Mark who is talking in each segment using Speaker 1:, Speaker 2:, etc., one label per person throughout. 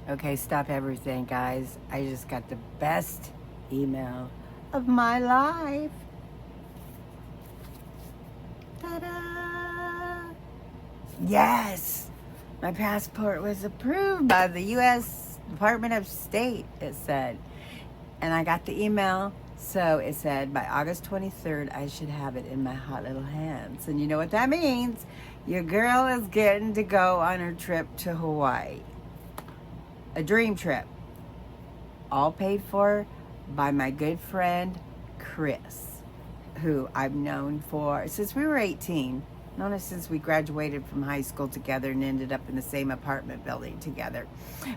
Speaker 1: Okay, stop everything, guys. I just got the best email of my life. Ta-da! Yes! My passport was approved by the U.S. Department of State, it said. And I got the email, so it said by August 23rd, I should have it in my hot little hands. And you know what that means? Your girl is getting to go on her trip to Hawaii. A dream trip. All paid for by my good friend, Chris, who I've known since we were 18. Known us since we graduated from high school together and ended up in the same apartment building together.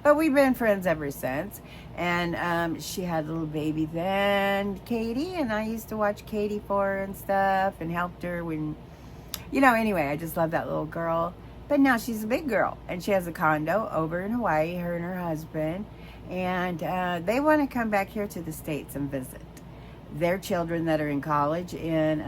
Speaker 1: But we've been friends ever since. And she had a little baby then, Katie, and I used to watch Katie for her and stuff and helped her when, anyway, I just love that little girl. But now she's a big girl, and she has a condo over in Hawaii, her and her husband. And they want to come back here to the States and visit their children that are in college in,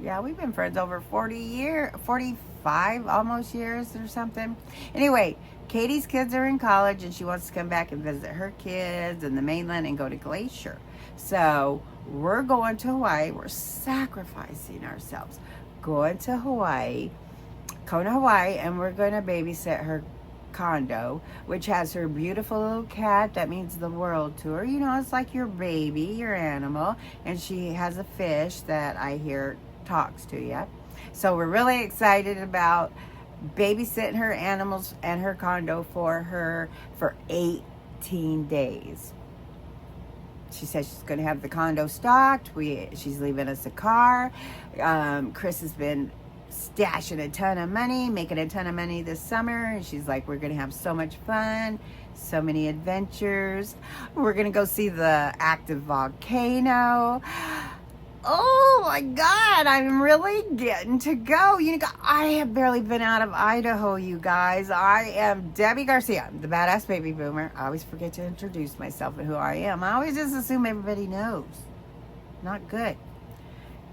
Speaker 1: yeah, we've been friends over 45 almost years or something. Anyway, Katie's kids are in college, and she wants to come back and visit her kids in the mainland and go to Glacier. So we're going to Hawaii. We're sacrificing ourselves. Going to Hawaii, Kona, Hawaii, and we're going to babysit her condo, which has her beautiful little cat that means the world to her. It's like your baby, your animal. And she has a fish that I hear talks to you. So we're really excited about babysitting her animals and her condo for her for 18 days. She says she's going to have the condo stocked. She's leaving us a car. Chris has been stashing a ton of money, making a ton of money this summer. And she's like, we're going to have so much fun, so many adventures. We're going to go see the active volcano. Oh my God, I'm really getting to go. I have barely been out of Idaho, you guys. I am Debbie Garcia, the badass baby boomer. I always forget to introduce myself and who I am. I always just assume everybody knows. Not good.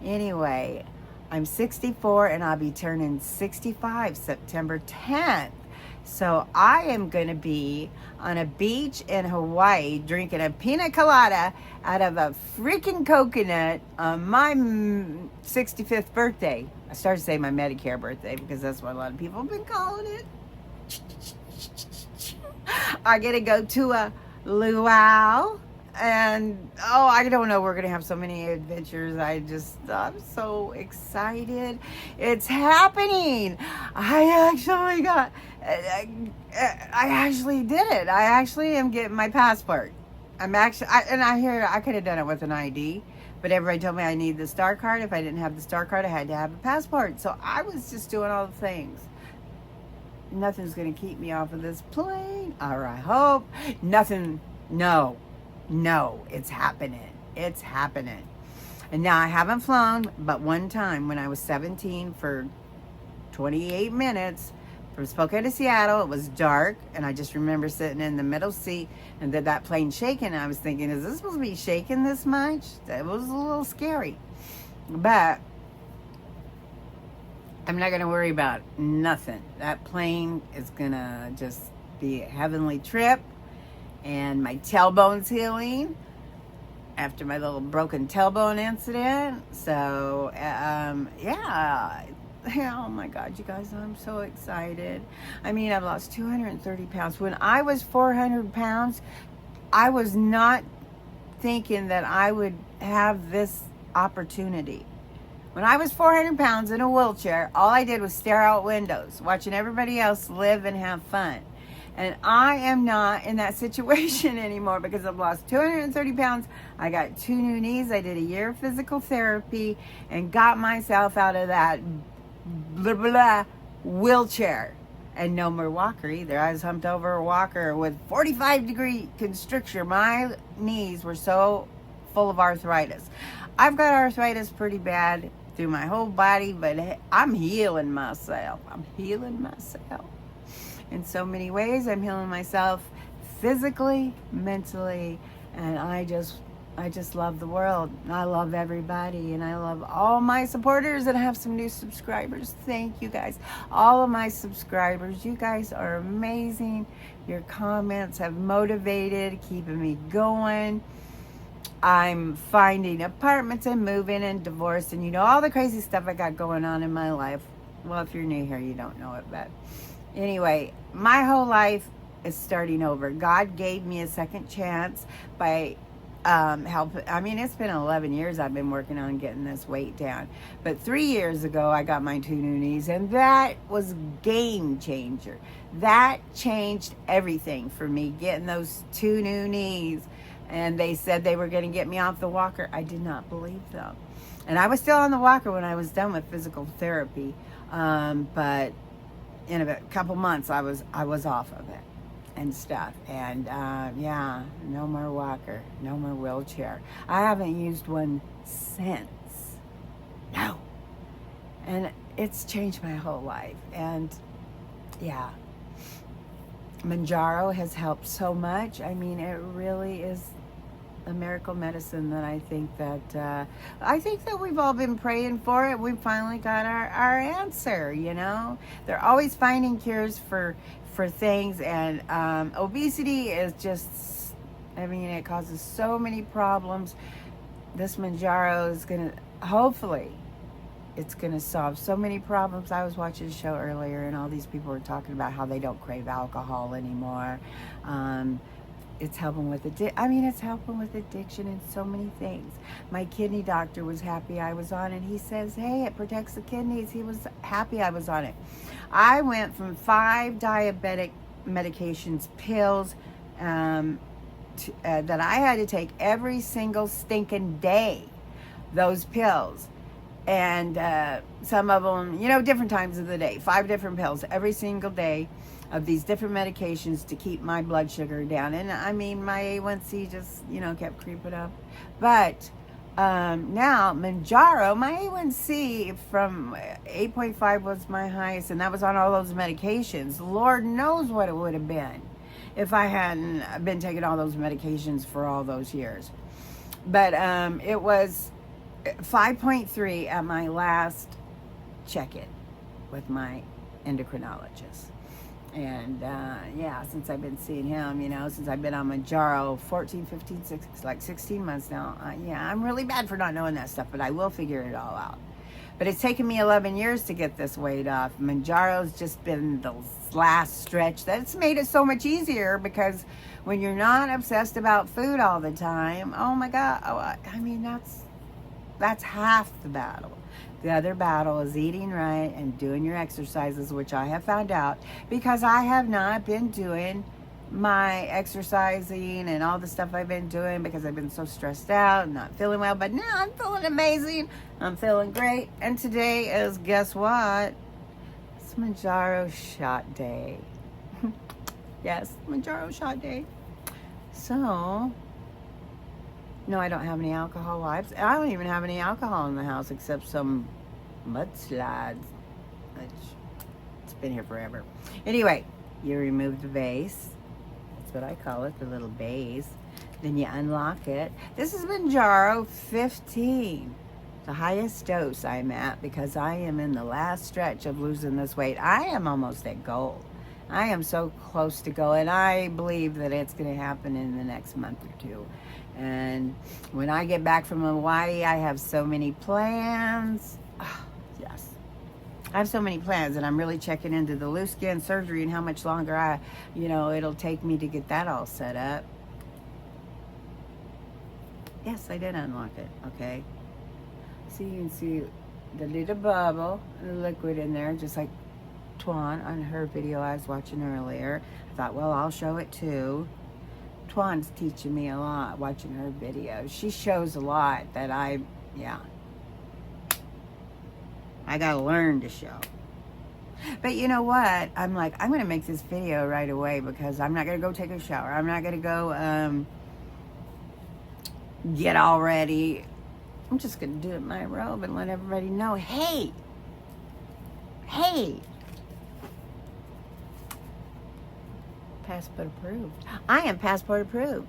Speaker 1: Anyway, I'm 64 and I'll be turning 65 September 10th. So I am going to be on a beach in Hawaii drinking a pina colada out of a freaking coconut on my 65th birthday. I started to say my Medicare birthday because that's what a lot of people have been calling it. I get to go to a luau. And I don't know, we're gonna have so many adventures. I'm so excited. It's happening. I actually did it. I actually am getting my passport. I could have done it with an ID, but everybody told me I need the star card. If I didn't have the star card, I had to have a passport. So I was just doing all the things. Nothing's gonna keep me off of this plane, or I hope. Nothing. No, it's happening. It's happening. And now I haven't flown, but one time when I was 17 for 28 minutes from Spokane to Seattle, it was dark, and I just remember sitting in the middle seat and that plane shaking. I was thinking, is this supposed to be shaking this much? That was a little scary. But I'm not going to worry about nothing. That plane is going to just be a heavenly trip. And my tailbone's healing after my little broken tailbone incident. So, yeah. Oh my God, you guys, I'm so excited. I mean, I've lost 230 pounds. When I was 400 pounds, I was not thinking that I would have this opportunity. When I was 400 pounds in a wheelchair, all I did was stare out windows, watching everybody else live and have fun. And I am not in that situation anymore because I've lost 230 pounds. I got 2 new knees. I did a year of physical therapy and got myself out of that wheelchair. And no more walker either. I was humped over a walker with 45-degree constriction. My knees were so full of arthritis. I've got arthritis pretty bad through my whole body, but I'm healing myself. In so many ways, I'm healing myself physically, mentally, and I just I just love the world. I love everybody, and I love all my supporters, and I have some new subscribers. Thank you guys. All of my subscribers, you guys are amazing. Your comments have motivated, keeping me going. I'm finding apartments and moving and divorce and all the crazy stuff I got going on in my life. Well, if you're new here, you don't know it, but anyway, my whole life is starting over. God gave me a second chance by it's been 11 years I've been working on getting this weight down. But 3 years ago, I got my 2 new knees, and that was game changer. That changed everything for me, getting those 2 new knees. And they said they were going to get me off the walker. I did not believe them. And I was still on the walker when I was done with physical therapy. But in a couple months, I was off of it and stuff. And no more walker, no more wheelchair. I haven't used one since. No. And it's changed my whole life. And yeah, Manjaro has helped so much. I mean, it really is a miracle medicine that I think that we've all been praying for it. We finally got our answer, They're always finding cures for things, and obesity is just, it causes so many problems. This Manjaro is hopefully it's going to solve so many problems. I was watching a show earlier, and all these people were talking about how they don't crave alcohol anymore. It's helping with it's helping with addiction and so many things. My kidney doctor was happy I was on it. He says, hey, it protects the kidneys. He was happy I was on it. I went from 5 diabetic medications, pills, that I had to take every single stinking day, those pills. And some of them, different times of the day, 5 different pills every single day of these different medications to keep my blood sugar down. And my A1C just, kept creeping up. But now Manjaro, my A1C from 8.5 was my highest, and that was on all those medications. Lord knows what it would have been if I hadn't been taking all those medications for all those years. But it was 5.3 at my last check-in with my endocrinologist. And since I've been seeing him, since I've been on Manjaro 14, 15, 16 months now, I'm really bad for not knowing that stuff, but I will figure it all out. But it's taken me 11 years to get this weight off. Manjaro's just been the last stretch that's made it so much easier, because when you're not obsessed about food all the time, oh my God, that's half the battle. The other battle is eating right and doing your exercises, which I have found out, because I have not been doing my exercising and all the stuff I've been doing because I've been so stressed out and not feeling well. But now I'm feeling amazing. I'm feeling great. And today is, guess what? It's Manjaro shot day. Yes, Manjaro shot day. So, no, I don't have any alcohol wipes. I don't even have any alcohol in the house except some mudslides. It's been here forever. Anyway, you remove the vase. That's what I call it, the little base. Then you unlock it. This is Manjaro 15. The highest dose I'm at, because I am in the last stretch of losing this weight. I am almost at goal. I am so close to goal, and I believe that it's going to happen in the next month or two. And when I get back from Hawaii, I have so many plans. Oh, yes. I have so many plans, and I'm really checking into the loose skin surgery and how much longer it'll take me to get that all set up. Yes, I did unlock it, okay? So you can see the little bubble, the liquid in there, just like Twan on her video I was watching earlier. I thought, well, I'll show it too. Twan's teaching me a lot watching her videos. She shows a lot that I gotta learn to show. But you know what? I'm like, I'm gonna make this video right away, because I'm not gonna go take a shower. I'm not gonna go get all ready. I'm just gonna do it in my robe and let everybody know, hey, passport approved. I am passport approved.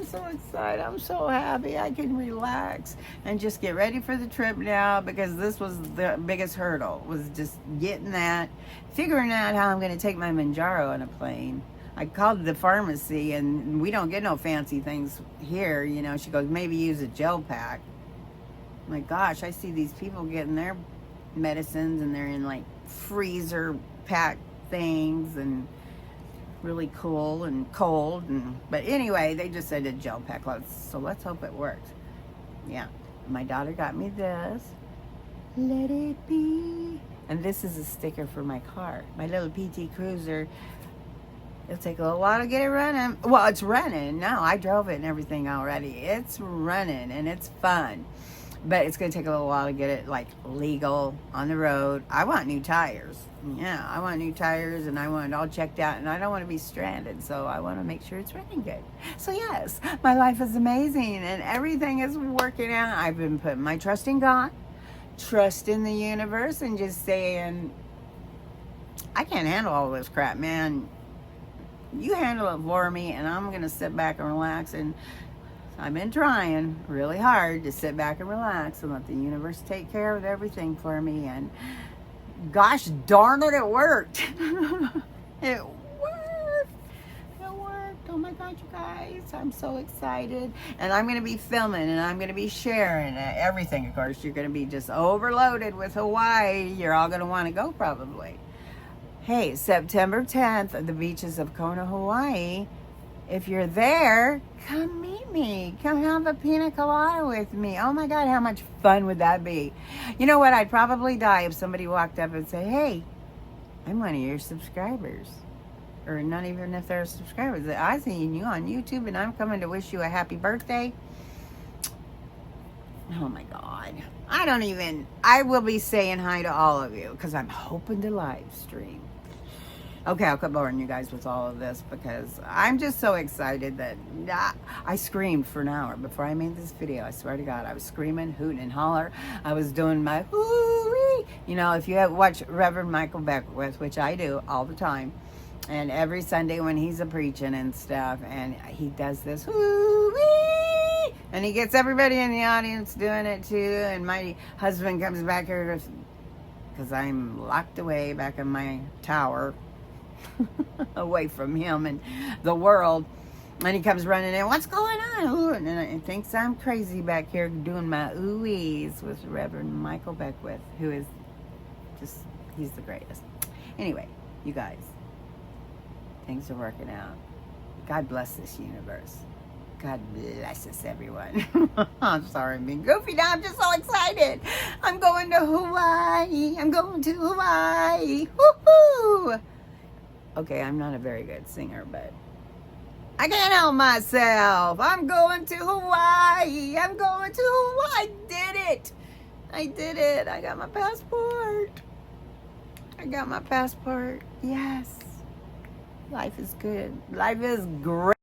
Speaker 1: I'm so excited. I'm so happy. I can relax and just get ready for the trip now, because this was the biggest hurdle, was just getting that, figuring out how I'm going to take my Manjaro on a plane. I called the pharmacy, and we don't get no fancy things here. You know, she goes, maybe use a gel pack. My gosh, I see these people getting their medicines, and they're in like freezer pack things, and really cool and cold. But anyway, they just said a gel pack. So let's hope it works. Yeah, my daughter got me this. Let it be. And this is a sticker for my car, my little PT Cruiser. It'll take a little while to get it running. Well, it's running now. I drove it and everything already. It's running and it's fun. But it's going to take a little while to get it, like, legal on the road. I want new tires. Yeah, I want new tires, and I want it all checked out, and I don't want to be stranded, so I want to make sure it's running good. So, yes, my life is amazing, and everything is working out. I've been putting my trust in God, trust in the universe, and just saying, I can't handle all this crap, man. You handle it for me, and I'm going to sit back and relax. And I've been trying really hard to sit back and relax and let the universe take care of everything for me. And gosh darn it, it worked. It worked. It worked. Oh my God, you guys. I'm so excited. And I'm going to be filming, and I'm going to be sharing everything. Of course, you're going to be just overloaded with Hawaii. You're all going to want to go probably. Hey, September 10th at the beaches of Kona, Hawaii. If you're there, come meet me. Come have a pina colada with me. Oh my God, how much fun would that be? You know what? I'd probably die if somebody walked up and said, hey, I'm one of your subscribers. Or not even if they're subscribers. I seen you on YouTube, and I'm coming to wish you a happy birthday. Oh my God. I will be saying hi to all of you, because I'm hoping to live stream. Okay, I'll quit boring you guys with all of this, because I'm just so excited that I screamed for an hour before I made this video. I swear to God, I was screaming, hooting, and holler. I was doing my hoo-wee. You know, if you have watched Reverend Michael Beckwith, which I do all the time, and every Sunday when he's a preaching and stuff, and he does this hoo-wee, and he gets everybody in the audience doing it too. And my husband comes back here because I'm locked away back in my tower, away from him and the world, and he comes running in, what's going on? Ooh, and he thinks I'm crazy back here doing my ooh-wees with Reverend Michael Beckwith, who is just, he's the greatest. Anyway, you guys, things are working out. God bless this universe. God bless us, everyone. I'm sorry I'm being goofy now. I'm just so excited. I'm going to Hawaii. I'm going to Hawaii. Woo-hoo! Okay, I'm not a very good singer, but I can't help myself. I'm going to Hawaii. I'm going to Hawaii. I did it. I did it. I got my passport. I got my passport. Yes. Life is good. Life is great.